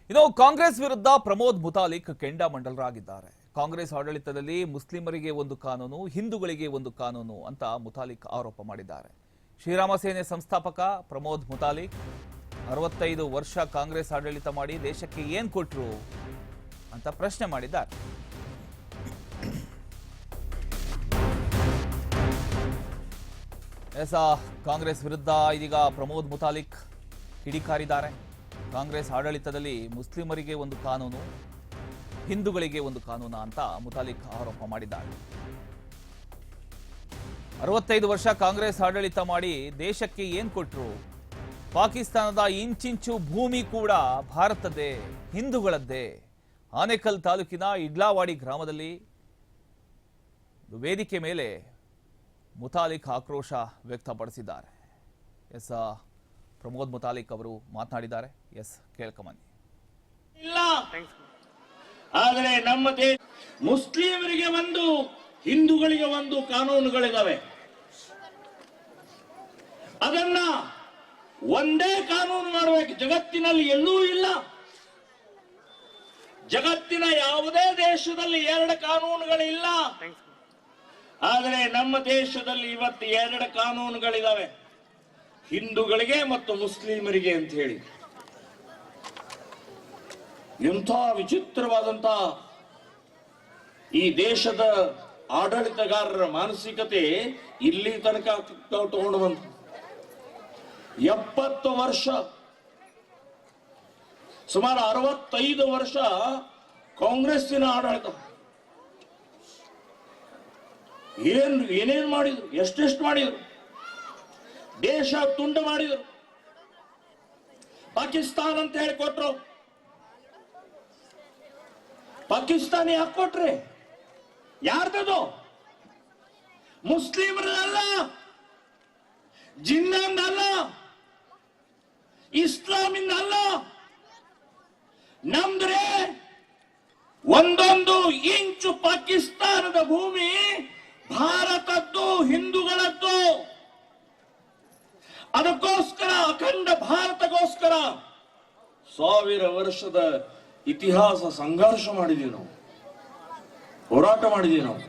ಇನ್ನು ಕಾಂಗ್ರೆಸ್ ವಿರುದ್ಧ ಪ್ರಮೋದ್ ಮುತಾಲಿಕ್ ಕೆಂಡಾಮಂಡಲರಾಗಿದ್ದಾರೆ. ಕಾಂಗ್ರೆಸ್ ಆಡಳಿತದಲ್ಲಿ ಮುಸ್ಲಿಮರಿಗೆ ಒಂದು ಕಾನೂನು, ಹಿಂದೂಗಳಿಗೆ ಒಂದು ಕಾನೂನು ಅಂತ ಮುತಾಲಿಕ್ ಆರೋಪ ಮಾಡಿದ್ದಾರೆ. ಶ್ರೀರಾಮ ಸೇನೆ ಸಂಸ್ಥಾಪಕ ಪ್ರಮೋದ್ ಮುತಾಲಿಕ್ 65 ವರ್ಷ ಕಾಂಗ್ರೆಸ್ ಆಡಳಿತ ಮಾಡಿ ದೇಶಕ್ಕೆ ಏನ್ ಕೊಟ್ರು ಅಂತ ಪ್ರಶ್ನೆ ಮಾಡಿದ್ದಾರೆ. ಕಾಂಗ್ರೆಸ್ ವಿರುದ್ಧ ಇದೀಗ ಪ್ರಮೋದ್ ಮುತಾಲಿಕ್ ಕಿಡಿಕಾರಿದ್ದಾರೆ. ಕಾಂಗ್ರೆಸ್ ಆಡಳಿತದಲ್ಲಿ ಮುಸ್ಲಿಮರಿಗೆ ಒಂದು ಕಾನೂನು, ಹಿಂದೂಗಳಿಗೆ ಒಂದು ಕಾನೂನು ಅಂತ ಮುತಾಲಿಕ್ ಆರೋಪ ಮಾಡಿದ್ದಾರೆ. 65 ವರ್ಷ ಕಾಂಗ್ರೆಸ್ ಆಡಳಿತ ಮಾಡಿ ದೇಶಕ್ಕೆ ಏನ್ ಕೊಟ್ರು? ಪಾಕಿಸ್ತಾನದ ಇಂಚಿಂಚು ಭೂಮಿ ಕೂಡ ಭಾರತದ್ದೇ, ಹಿಂದೂಗಳದ್ದೇ. ಆನೇಕಲ್ ತಾಲೂಕಿನ ಇಡ್ಲಾವಾಡಿ ಗ್ರಾಮದಲ್ಲಿ ವೇದಿಕೆ ಮೇಲೆ ಮುತಾಲಿಕ್ ಆಕ್ರೋಶ ವ್ಯಕ್ತಪಡಿಸಿದ್ದಾರೆ. ಪ್ರಮೋದ್ ಮುತಾಲಿಕ್ ಅವರು ಮಾತನಾಡಿದ್ದಾರೆ. ಕೇಳ್ಕೊಂಬನ್ನಿ. ಇಲ್ಲ, ಆದರೆ ನಮ್ಮ ದೇಶ ಮುಸ್ಲಿಮರಿಗೆ ಒಂದು, ಹಿಂದೂಗಳಿಗೆ ಒಂದು ಕಾನೂನುಗಳಿದಾವೆ. ಅದನ್ನ ಒಂದೇ ಕಾನೂನು ಮಾಡಬೇಕು. ಜಗತ್ತಿನಲ್ಲಿ ಎಲ್ಲೂ ಇಲ್ಲ. ಜಗತ್ತಿನ ಯಾವುದೇ ದೇಶದಲ್ಲಿ 2 ಕಾನೂನುಗಳಿಲ್ಲ. ಆದರೆ ನಮ್ಮ ದೇಶದಲ್ಲಿ ಇವತ್ತು 2 ಕಾನೂನುಗಳಿದಾವೆ, ಹಿಂದೂಗಳಿಗೆ ಮತ್ತು ಮುಸ್ಲಿಮರಿಗೆ ಅಂತ ಹೇಳಿ. ಎಂಥ ವಿಚಿತ್ರವಾದಂತ ಈ ದೇಶದ ಆಡಳಿತಗಾರರ ಮಾನಸಿಕತೆ ಇಲ್ಲಿ ತನಕ ತಗೊಂಡು ಬಂತು. 70 ವರ್ಷ, ಸುಮಾರು 65 ವರ್ಷ ಕಾಂಗ್ರೆಸ್ಸಿನ ಆಡಳಿತ. ಏನೇನು ಮಾಡಿದ್ರು, ಎಷ್ಟೆಷ್ಟು ಮಾಡಿದ್ರು, ದೇಶ ತುಂಡು ಮಾಡಿದ್ರು. ಪಾಕಿಸ್ತಾನ ಅಂತ ಹೇಳಿ ಕೊಟ್ರು. ಪಾಕಿಸ್ತಾನಿ ಯಾಕೆ ಕೊಟ್ರೆ? ಯಾರ್ದದು? ಮುಸ್ಲಿಮರಲ್ಲ, ಜಿನ್ನಂದಲ್ಲ, ಇಸ್ಲಾಮಿಂದಲ್ಲ. ನಮ್ದ್ರೆ ಒಂದೊಂದು ಇಂಚು ಪಾಕಿಸ್ತಾನದ ಭೂಮಿ ಭಾರತದ್ದು, ಹಿಂದೂಗಳದ್ದು. ಅದಕ್ಕೋಸ್ಕರ ಅಖಂಡ ಭಾರತಕ್ಕೋಸ್ಕರ 1000 ವರ್ಷದ ಇತಿಹಾಸ ಸಂಘರ್ಷ ಮಾಡಿದೀವಿ ನಾವು, ಹೋರಾಟ ಮಾಡಿದೀವಿ ನಾವು.